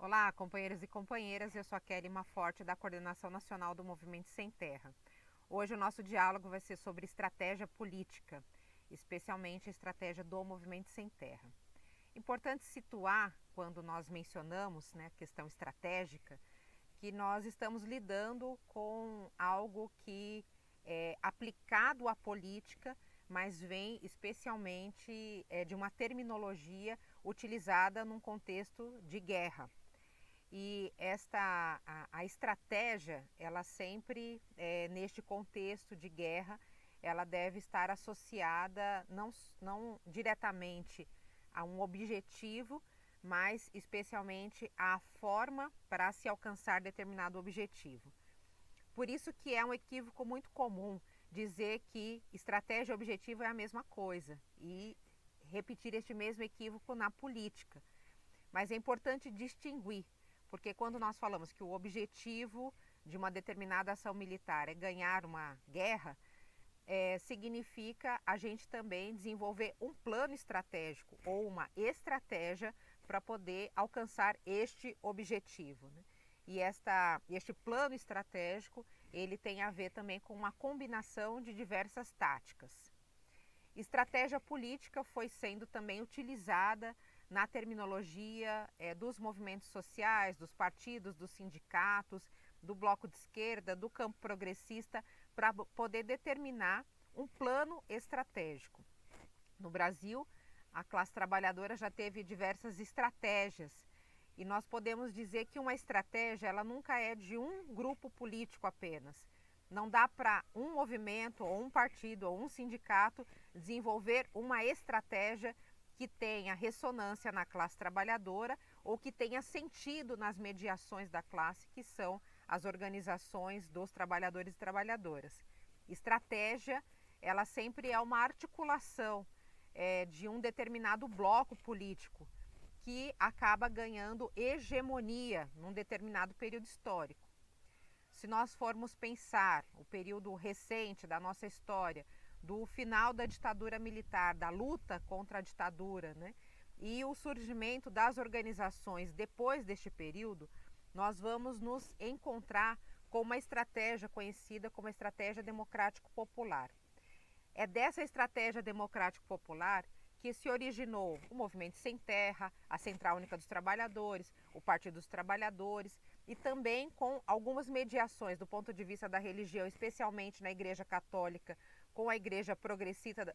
Olá, companheiros e companheiras, eu sou a Kelly Maforte, da Coordenação Nacional do Movimento Sem Terra. Hoje o nosso diálogo vai ser sobre estratégia política, especialmente a estratégia do Movimento Sem Terra. Importante situar, quando nós mencionamos a questão estratégica, que nós estamos lidando com algo que é aplicado à política, mas vem especialmente de uma terminologia utilizada num contexto de guerra. E a estratégia, ela sempre, neste contexto de guerra, ela deve estar associada não diretamente a um objetivo, mas especialmente à forma para se alcançar determinado objetivo. Por isso que é um equívoco muito comum dizer que estratégia e objetivo é a mesma coisa e repetir este mesmo equívoco na política. Mas é importante distinguir, porque quando nós falamos que o objetivo de uma determinada ação militar é ganhar uma guerra, significa a gente também desenvolver um plano estratégico ou uma estratégia para poder alcançar este objetivo, né? E este plano estratégico, ele tem a ver também com uma combinação de diversas táticas. Estratégia política foi sendo também utilizada na terminologia dos movimentos sociais, dos partidos, dos sindicatos, do bloco de esquerda, do campo progressista, para poder determinar um plano estratégico. No Brasil, a classe trabalhadora já teve diversas estratégias e nós podemos dizer que uma estratégia ela nunca é de um grupo político apenas. Não dá para um movimento ou um partido ou um sindicato desenvolver uma estratégia que tenha ressonância na classe trabalhadora ou que tenha sentido nas mediações da classe, que são as organizações dos trabalhadores e trabalhadoras. Estratégia, ela sempre é uma articulação de um determinado bloco político que acaba ganhando hegemonia num determinado período histórico. Se nós formos pensar o período recente da nossa história, do final da ditadura militar, da luta contra a ditadura, né, e o surgimento das organizações depois deste período, nós vamos nos encontrar com uma estratégia conhecida como a estratégia democrático-popular. É dessa estratégia democrático-popular que se originou o Movimento Sem Terra, a Central Única dos Trabalhadores, o Partido dos Trabalhadores e também com algumas mediações do ponto de vista da religião, especialmente na Igreja Católica, com a Igreja Progressista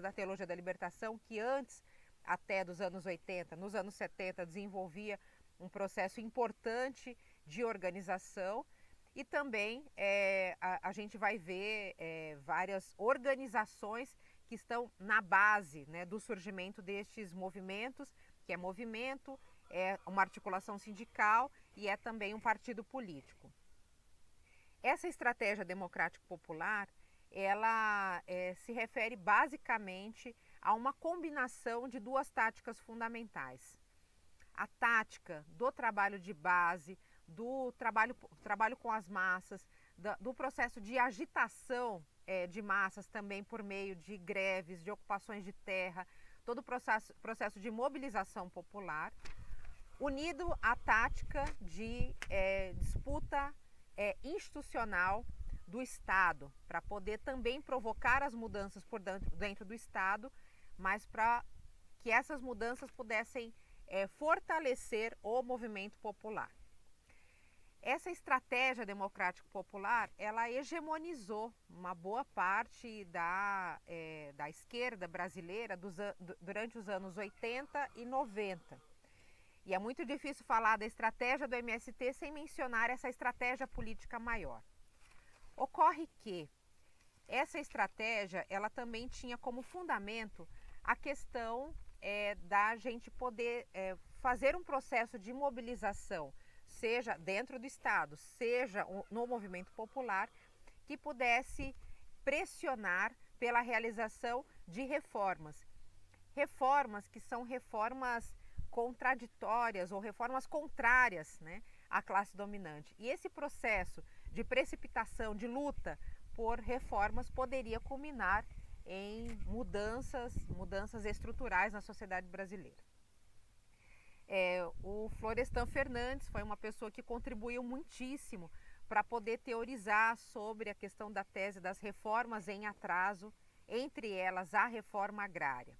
da Teologia da Libertação, que antes, até dos anos 80, nos anos 70, desenvolvia um processo importante de organização. E também a gente vai ver várias organizações que estão na base, né, do surgimento destes movimentos, que é movimento, é uma articulação sindical e é também um partido político. Essa estratégia democrático-popular, ela se refere basicamente a uma combinação de duas táticas fundamentais. A tática do trabalho de base, do trabalho com as massas, do processo de agitação de massas também por meio de greves, de ocupações de terra, todo o processo de mobilização popular, unido à tática de disputa institucional do Estado, para poder também provocar as mudanças por dentro do Estado, mas para que essas mudanças pudessem fortalecer o movimento popular. Essa estratégia democrático-popular, ela hegemonizou uma boa parte da esquerda brasileira durante os anos 80 e 90. E é muito difícil falar da estratégia do MST sem mencionar essa estratégia política maior. Ocorre que essa estratégia, ela também tinha como fundamento a questão da gente poder fazer um processo de mobilização, seja dentro do Estado, seja no movimento popular, que pudesse pressionar pela realização de reformas. Reformas que são reformas contraditórias ou reformas contrárias, né, à classe dominante. E esse processo de precipitação, de luta por reformas poderia culminar em mudanças estruturais na sociedade brasileira. O Florestan Fernandes foi uma pessoa que contribuiu muitíssimo para poder teorizar sobre a questão da tese das reformas em atraso, entre elas a reforma agrária.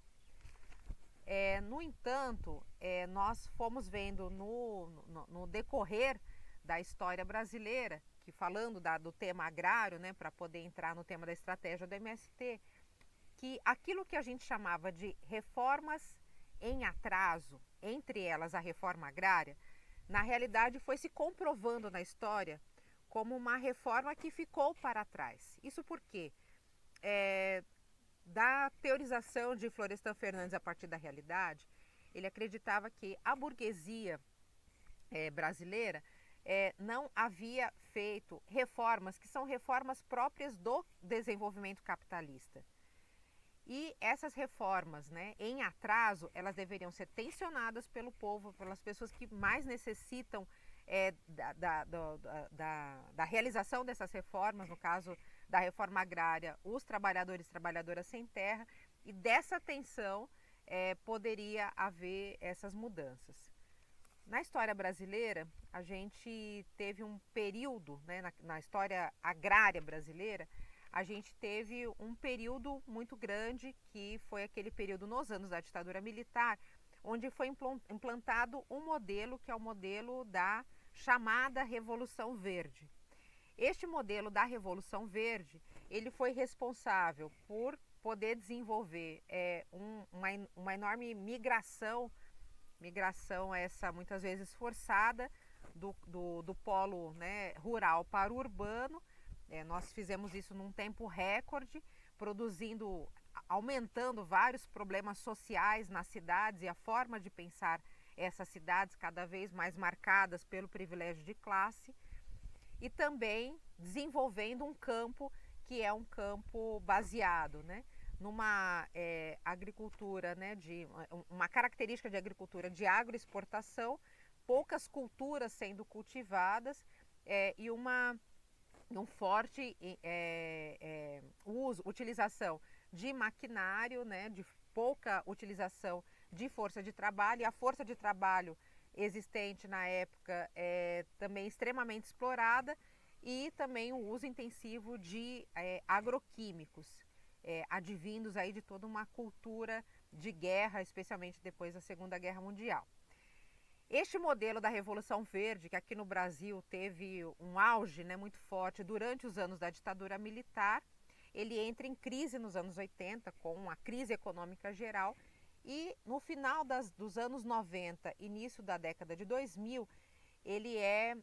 No entanto, nós fomos vendo no decorrer da história brasileira, que falando do tema agrário, né, para poder entrar no tema da estratégia do MST, que aquilo que a gente chamava de reformas em atraso, entre elas a reforma agrária, na realidade foi se comprovando na história como uma reforma que ficou para trás. Isso porque da teorização de Florestan Fernandes a partir da realidade, ele acreditava que a burguesia brasileira não havia feito reformas que são reformas próprias do desenvolvimento capitalista. E essas reformas, né, em atraso, elas deveriam ser tensionadas pelo povo, pelas pessoas que mais necessitam da realização dessas reformas, no caso da reforma agrária, os trabalhadores e trabalhadoras sem terra, e dessa tensão poderia haver essas mudanças. Na história brasileira, a gente teve um período, né, na história agrária brasileira, a gente teve um período muito grande, que foi aquele período nos anos da ditadura militar, onde foi implantado um modelo que é o modelo da chamada Revolução Verde. Este modelo da Revolução Verde, ele foi responsável por poder desenvolver uma enorme migração essa muitas vezes forçada do polo, né, rural para o urbano. Nós fizemos isso num tempo recorde, aumentando vários problemas sociais nas cidades e a forma de pensar essas cidades cada vez mais marcadas pelo privilégio de classe, e também desenvolvendo um campo que é um campo baseado, né, numa agricultura, né, uma característica de agricultura de agroexportação, poucas culturas sendo cultivadas e um forte utilização de maquinário, né, de pouca utilização de força de trabalho, e a força de trabalho existente na época também extremamente explorada, e também o uso intensivo de agroquímicos, advindos aí de toda uma cultura de guerra, especialmente depois da Segunda Guerra Mundial. Este modelo da Revolução Verde, que aqui no Brasil teve um auge, né, muito forte durante os anos da ditadura militar, ele entra em crise nos anos 80, com a crise econômica geral, e no final dos anos 90, início da década de 2000, ele é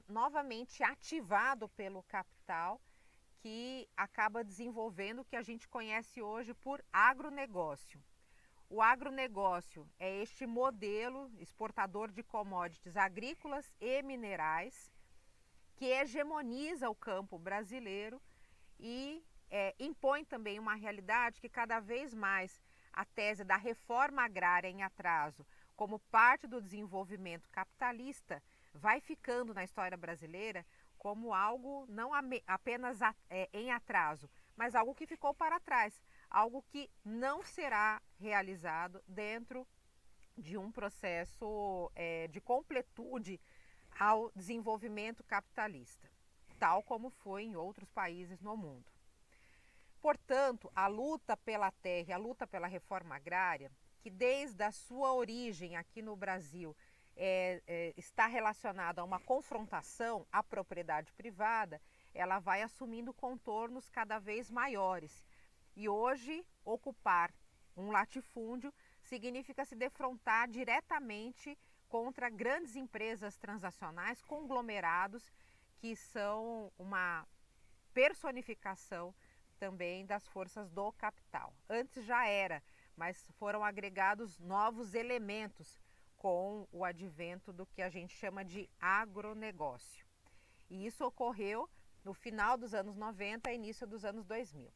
novamente ativado pelo capital, que acaba desenvolvendo o que a gente conhece hoje por agronegócio. O agronegócio é este modelo exportador de commodities agrícolas e minerais que hegemoniza o campo brasileiro e impõe também uma realidade que cada vez mais a tese da reforma agrária em atraso, como parte do desenvolvimento capitalista, vai ficando na história brasileira como algo não apenas em atraso, mas algo que ficou para trás, algo que não será realizado dentro de um processo de completude ao desenvolvimento capitalista, tal como foi em outros países no mundo. Portanto, a luta pela terra e a luta pela reforma agrária, que desde a sua origem aqui no Brasil está relacionada a uma confrontação à propriedade privada, ela vai assumindo contornos cada vez maiores. E hoje, ocupar um latifúndio significa se defrontar diretamente contra grandes empresas transacionais, conglomerados, que são uma personificação também das forças do capital. Antes já era, mas foram agregados novos elementos com o advento do que a gente chama de agronegócio. E isso ocorreu no final dos anos 90 e início dos anos 2000.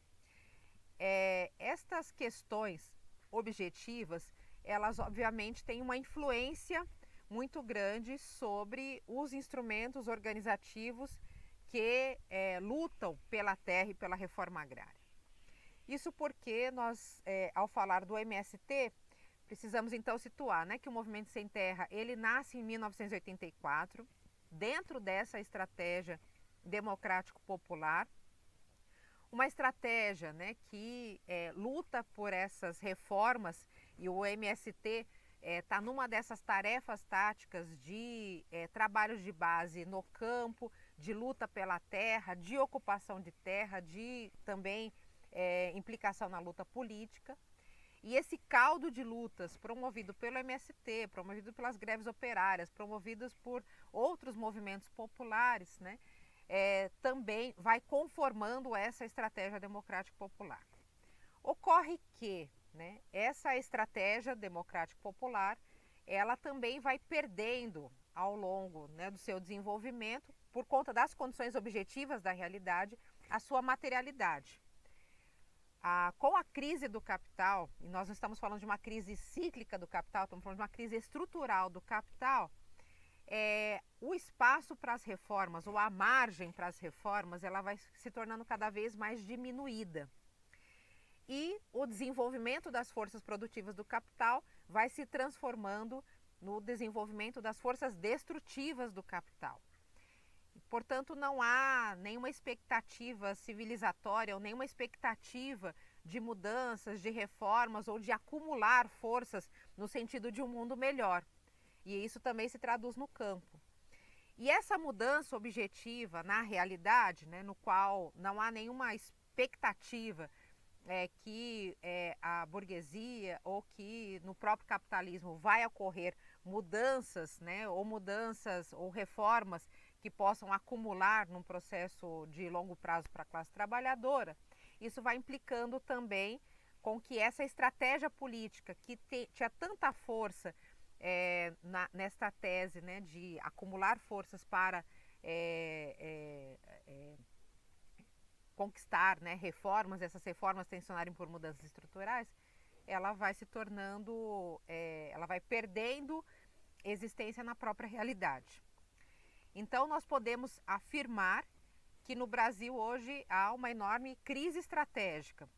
Estas questões objetivas, elas obviamente têm uma influência muito grande sobre os instrumentos organizativos que lutam pela terra e pela reforma agrária. Isso porque nós, ao falar do MST, Precisamos então situar, né, que o Movimento Sem Terra ele nasce em 1984, dentro dessa estratégia democrático-popular, uma estratégia, né, que luta por essas reformas, e o MST está numa dessas tarefas táticas de trabalhos de base no campo, de luta pela terra, de ocupação de terra, de também implicação na luta política. E esse caldo de lutas promovido pelo MST, promovido pelas greves operárias, promovidas por outros movimentos populares, né, também vai conformando essa estratégia democrática popular. Ocorre que, né, essa estratégia democrática popular, ela também vai perdendo ao longo, né, do seu desenvolvimento, por conta das condições objetivas da realidade, a sua materialidade. Com a crise do capital, e nós não estamos falando de uma crise cíclica do capital, estamos falando de uma crise estrutural do capital, o espaço para as reformas, ou a margem para as reformas, ela vai se tornando cada vez mais diminuída. E o desenvolvimento das forças produtivas do capital vai se transformando no desenvolvimento das forças destrutivas do capital. Portanto, não há nenhuma expectativa civilizatória ou nenhuma expectativa de mudanças, de reformas ou de acumular forças no sentido de um mundo melhor. E isso também se traduz no campo. E essa mudança objetiva na realidade, né, no qual não há nenhuma expectativa que a burguesia ou que no próprio capitalismo vai ocorrer mudanças, né, ou reformas que possam acumular num processo de longo prazo para a classe trabalhadora, isso vai implicando também com que essa estratégia política que tinha tanta força nesta tese, né, de acumular forças para conquistar, né, reformas, essas reformas tensionarem por mudanças estruturais, ela vai se tornando, ela vai perdendo existência na própria realidade. Então, nós podemos afirmar que no Brasil hoje há uma enorme crise estratégica.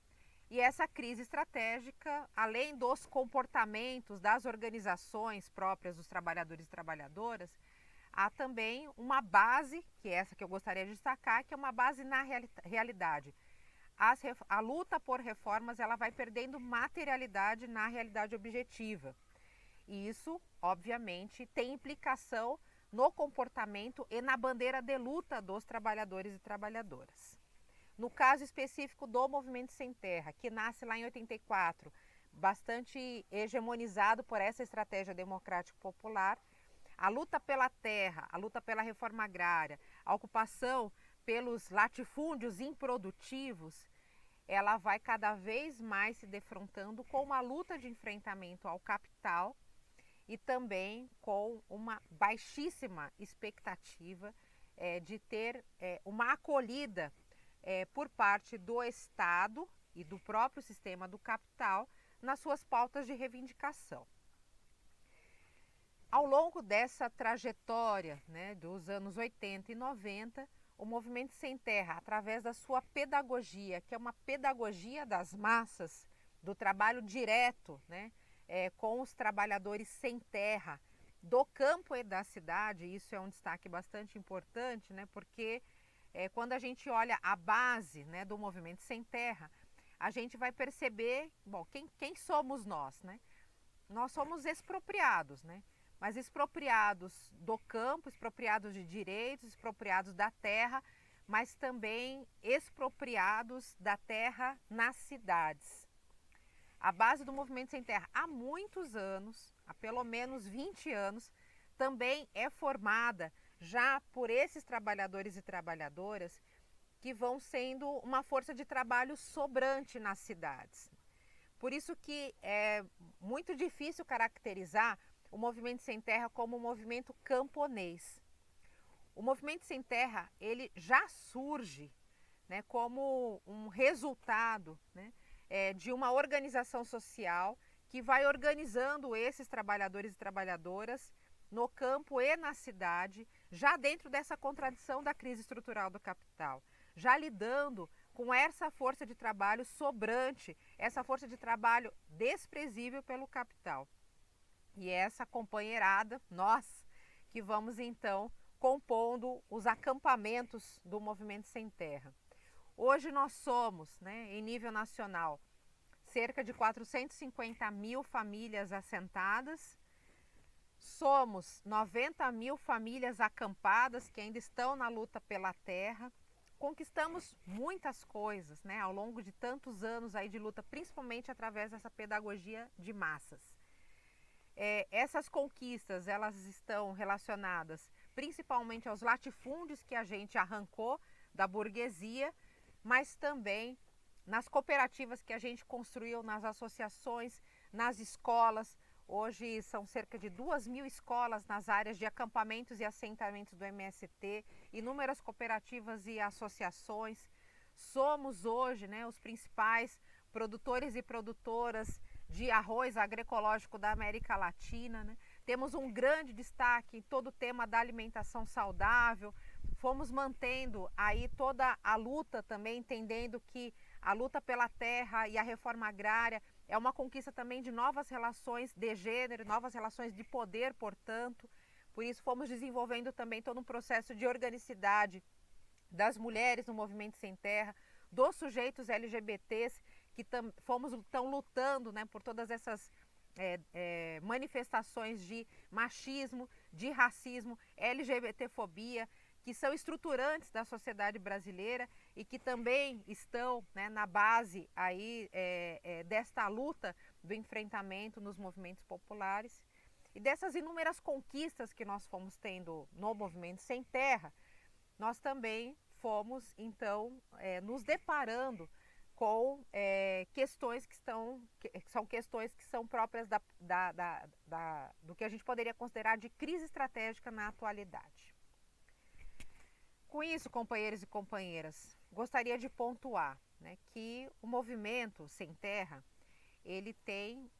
E essa crise estratégica, além dos comportamentos das organizações próprias dos trabalhadores e trabalhadoras, há também uma base, que é essa que eu gostaria de destacar, que é uma base na realidade. A luta por reformas ela vai perdendo materialidade na realidade objetiva. E isso, obviamente, tem implicação no comportamento e na bandeira de luta dos trabalhadores e trabalhadoras. No caso específico do Movimento Sem Terra, que nasce lá em 84, bastante hegemonizado por essa estratégia democrático-popular, a luta pela terra, a luta pela reforma agrária, a ocupação pelos latifúndios improdutivos, ela vai cada vez mais se defrontando com uma luta de enfrentamento ao capital e também com uma baixíssima expectativa de ter uma acolhida por parte do Estado e do próprio sistema do capital nas suas pautas de reivindicação. Ao longo dessa trajetória, né, dos anos 80 e 90, o Movimento Sem Terra, através da sua pedagogia, que é uma pedagogia das massas, do trabalho direto, né, com os trabalhadores sem terra, do campo e da cidade, isso é um destaque bastante importante, né, porque quando a gente olha a base, né, do Movimento Sem Terra, a gente vai perceber, bom, quem somos nós, né? Nós somos expropriados, né? Mas expropriados do campo, expropriados de direitos, expropriados da terra, mas também expropriados da terra nas cidades. A base do Movimento Sem Terra, há muitos anos, há pelo menos 20 anos, também é formada já por esses trabalhadores e trabalhadoras que vão sendo uma força de trabalho sobrante nas cidades. Por isso que é muito difícil caracterizar o Movimento Sem Terra como um movimento camponês. O Movimento Sem Terra, ele já surge, né, como um resultado, né, de uma organização social que vai organizando esses trabalhadores e trabalhadoras no campo e na cidade, já dentro dessa contradição da crise estrutural do capital, já lidando com essa força de trabalho sobrante, essa força de trabalho desprezível pelo capital. E essa companheirada, nós, que vamos então compondo os acampamentos do Movimento Sem Terra. Hoje nós somos, em nível nacional, cerca de 450 mil famílias assentadas, somos 90 mil famílias acampadas que ainda estão na luta pela terra. Conquistamos muitas coisas, ao longo de tantos anos aí de luta, principalmente através dessa pedagogia de massas. Essas conquistas, elas estão relacionadas principalmente aos latifúndios que a gente arrancou da burguesia, mas também nas cooperativas que a gente construiu, nas associações, nas escolas. Hoje são cerca de 2.000 escolas nas áreas de acampamentos e assentamentos do MST, inúmeras cooperativas e associações. Somos hoje os principais produtores e produtoras de arroz agroecológico da América Latina. Temos um grande destaque em todo o tema da alimentação saudável. Fomos mantendo aí toda a luta também, entendendo que a luta pela terra e a reforma agrária é uma conquista também de novas relações de gênero, novas relações de poder, portanto. Por isso fomos desenvolvendo também todo um processo de organicidade das mulheres no Movimento Sem Terra, dos sujeitos LGBTs, que estão lutando por todas essas manifestações de machismo, de racismo, LGBTfobia, que são estruturantes da sociedade brasileira e que também estão na base aí, desta luta do enfrentamento nos movimentos populares. E dessas inúmeras conquistas que nós fomos tendo no Movimento Sem Terra, nós também fomos, então, nos deparando com questões que são questões que são próprias do que a gente poderia considerar de crise estratégica na atualidade. Com isso, companheiros e companheiras, gostaria de pontuar que o Movimento Sem Terra, ele tem,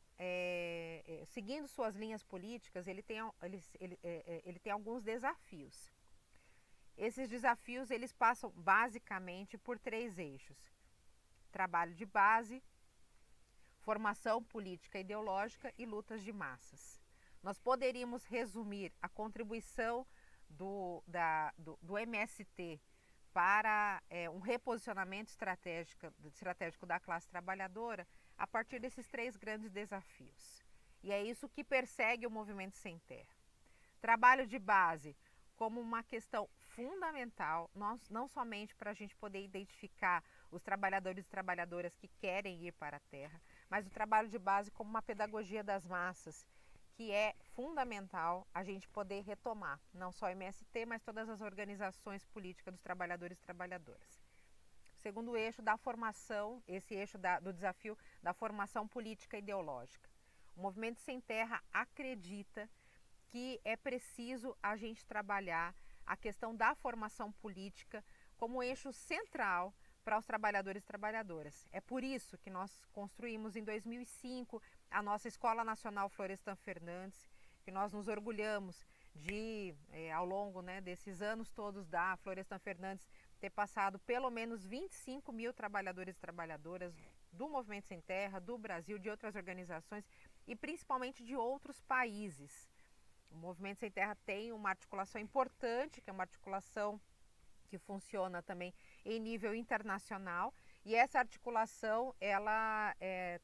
seguindo suas linhas políticas, ele tem alguns desafios. Esses desafios eles passam basicamente por 3 eixos: trabalho de base, formação política e ideológica e lutas de massas. Nós poderíamos resumir a contribuição do MST para um reposicionamento estratégico da classe trabalhadora a partir desses 3 grandes desafios. E é isso que persegue o Movimento Sem Terra. Trabalho de base como uma questão fundamental, não somente para a gente poder identificar os trabalhadores e trabalhadoras que querem ir para a terra, mas o trabalho de base como uma pedagogia das massas, que é fundamental a gente poder retomar, não só o MST, mas todas as organizações políticas dos trabalhadores e trabalhadoras. O segundo eixo da formação, esse eixo do desafio da formação política e ideológica. O Movimento Sem Terra acredita que é preciso a gente trabalhar a questão da formação política como eixo central para os trabalhadores e trabalhadoras. É por isso que nós construímos em 2005 a nossa Escola Nacional Florestan Fernandes, que nós nos orgulhamos de, ao longo desses anos todos da Florestan Fernandes, ter passado pelo menos 25 mil trabalhadores e trabalhadoras do Movimento Sem Terra, do Brasil, de outras organizações e principalmente de outros países. O Movimento Sem Terra tem uma articulação importante, que é uma articulação que funciona também em nível internacional, e essa articulação ela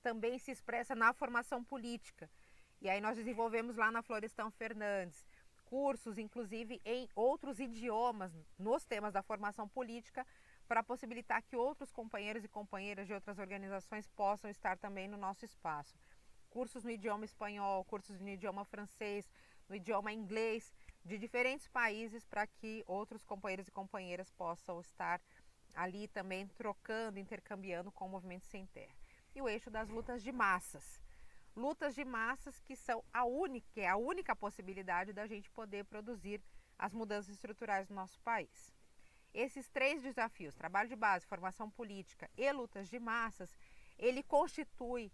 também se expressa na formação política. E aí nós desenvolvemos lá na Florestan Fernandes cursos, inclusive em outros idiomas, nos temas da formação política, para possibilitar que outros companheiros e companheiras de outras organizações possam estar também no nosso espaço. Cursos no idioma espanhol, cursos no idioma francês, no idioma inglês, de diferentes países, para que outros companheiros e companheiras possam estar ali também trocando, intercambiando com o Movimento Sem Terra. E o eixo das lutas de massas. Lutas de massas que são a única possibilidade da gente poder produzir as mudanças estruturais do nosso país. Esses 3 desafios, trabalho de base, formação política e lutas de massas, ele constitui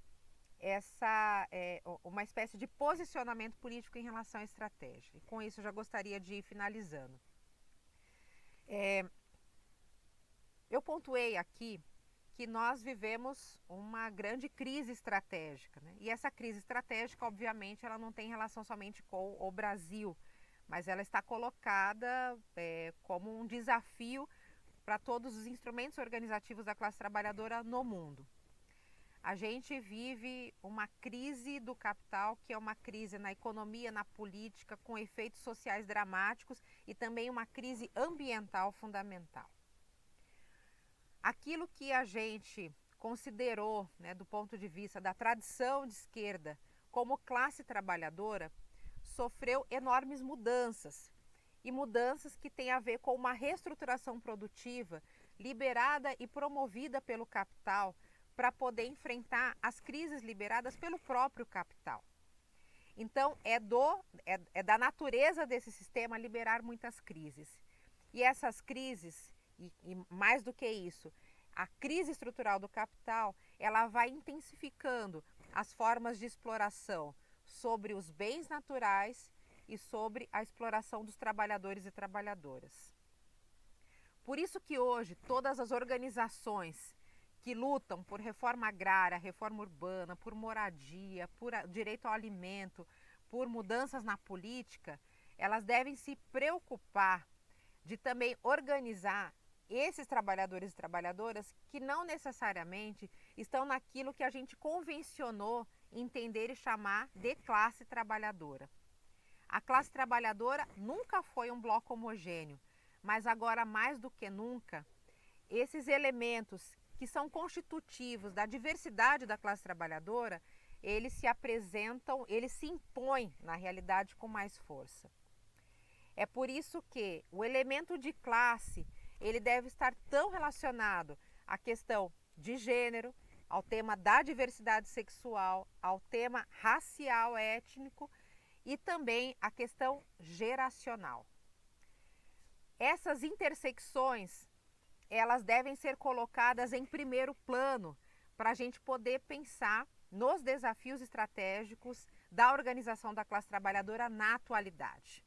uma espécie de posicionamento político em relação à estratégia. E com isso eu já gostaria de ir finalizando. Eu pontuei aqui que nós vivemos uma grande crise estratégica, né? E essa crise estratégica, obviamente, ela não tem relação somente com o Brasil, mas ela está colocada como um desafio para todos os instrumentos organizativos da classe trabalhadora no mundo. A gente vive uma crise do capital, que é uma crise na economia, na política, com efeitos sociais dramáticos e também uma crise ambiental fundamental. Aquilo que a gente considerou, né, do ponto de vista da tradição de esquerda como classe trabalhadora, sofreu enormes mudanças. E mudanças que têm a ver com uma reestruturação produtiva liberada e promovida pelo capital para poder enfrentar as crises liberadas pelo próprio capital. Então, é da natureza desse sistema liberar muitas crises. E essas crises, e mais do que isso, a crise estrutural do capital, ela vai intensificando as formas de exploração sobre os bens naturais e sobre a exploração dos trabalhadores e trabalhadoras. Por isso que hoje todas as organizações que lutam por reforma agrária, reforma urbana, por moradia, por direito ao alimento, por mudanças na política, elas devem se preocupar de também organizar esses trabalhadores e trabalhadoras que não necessariamente estão naquilo que a gente convencionou entender e chamar de classe trabalhadora. A classe trabalhadora nunca foi um bloco homogêneo, mas agora mais do que nunca, esses elementos que são constitutivos da diversidade da classe trabalhadora, eles se apresentam, eles se impõem na realidade com mais força. É por isso que o elemento de classe, ele deve estar tão relacionado à questão de gênero, ao tema da diversidade sexual, ao tema racial, étnico e também à questão geracional. Essas intersecções, elas devem ser colocadas em primeiro plano para a gente poder pensar nos desafios estratégicos da organização da classe trabalhadora na atualidade.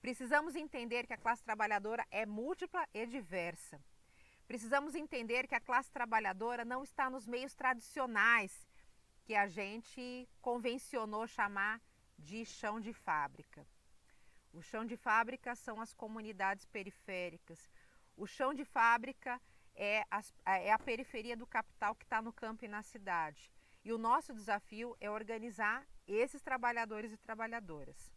Precisamos entender que a classe trabalhadora é múltipla e diversa. Precisamos entender que a classe trabalhadora não está nos meios tradicionais que a gente convencionou chamar de chão de fábrica. O chão de fábrica são as comunidades periféricas. O chão de fábrica é a periferia do capital que está no campo e na cidade. E o nosso desafio é organizar esses trabalhadores e trabalhadoras.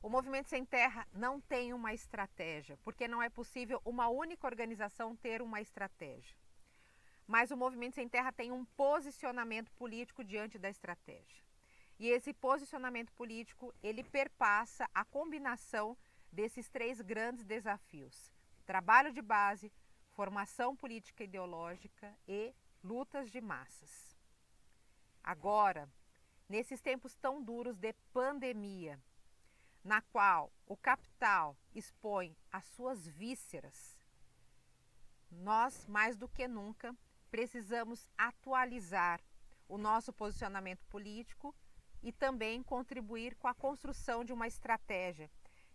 O Movimento Sem Terra não tem uma estratégia, porque não é possível uma única organização ter uma estratégia. Mas o Movimento Sem Terra tem um posicionamento político diante da estratégia. E esse posicionamento político, ele perpassa a combinação desses três grandes desafios: trabalho de base, formação política e ideológica e lutas de massas. Agora, nesses tempos tão duros de pandemia, na qual o capital expõe as suas vísceras, nós, mais do que nunca, precisamos atualizar o nosso posicionamento político e também contribuir com a construção de uma estratégia,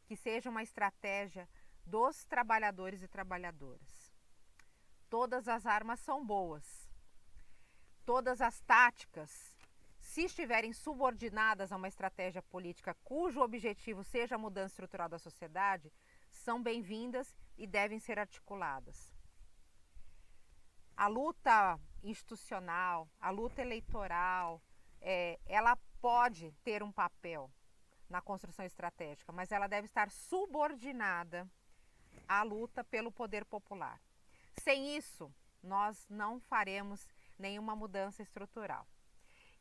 que seja uma estratégia dos trabalhadores e trabalhadoras. Todas as armas são boas, todas as táticas, se estiverem subordinadas a uma estratégia política cujo objetivo seja a mudança estrutural da sociedade, são bem-vindas e devem ser articuladas. A luta institucional, a luta eleitoral, ela pode ter um papel na construção estratégica, mas ela deve estar subordinada à luta pelo poder popular. Sem isso, nós não faremos nenhuma mudança estrutural.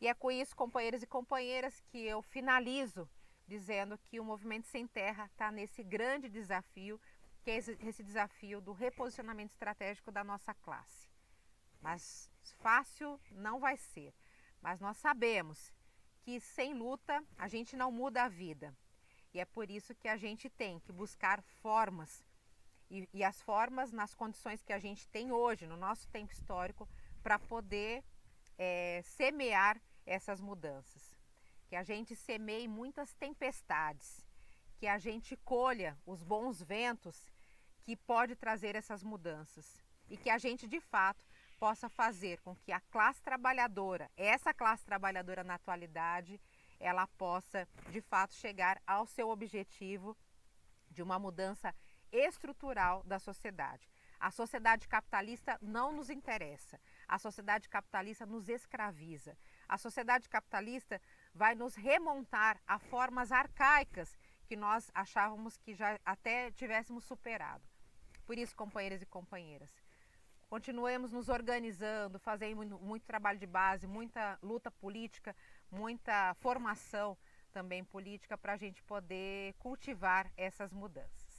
E é com isso, companheiros e companheiras, que eu finalizo dizendo que o Movimento Sem Terra está nesse grande desafio, que é esse desafio do reposicionamento estratégico da nossa classe. Mas fácil não vai ser. Mas nós sabemos que sem luta a gente não muda a vida. E é por isso que a gente tem que buscar formas, e as formas nas condições que a gente tem hoje, no nosso tempo histórico, para poder semear essas mudanças. Que a gente semeie muitas tempestades, que a gente colha os bons ventos que pode trazer essas mudanças. e que a gente de fato possa fazer com que a classe trabalhadora, essa classe trabalhadora na atualidade, ela possa de fato chegar ao seu objetivo de uma mudança estrutural da sociedade. A sociedade capitalista não nos interessa. A sociedade capitalista nos escraviza. A sociedade capitalista vai nos remontar a formas arcaicas que nós achávamos que já até tivéssemos superado. Por isso, companheiras e companheiras, continuemos nos organizando, fazendo muito trabalho de base, muita luta política, muita formação também política para a gente poder cultivar essas mudanças.